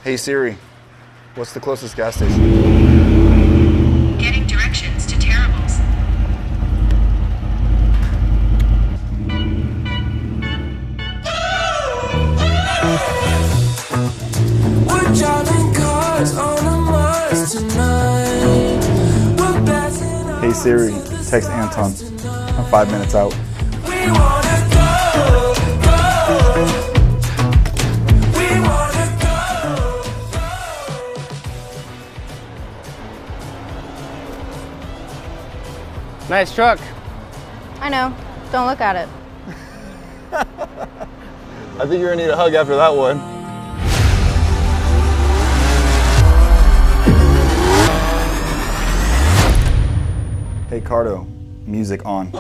Hey Siri, what's the closest gas station? Getting directions to Terribles. We're driving cars on a Mars tonight. We're blasting Hey Siri, text Anton. I'm 5 minutes out. We wanna go, go. We wanna go, go. Nice truck. I know. Don't look at it. I think you're gonna need a hug after that one. Hey Cardo, music on.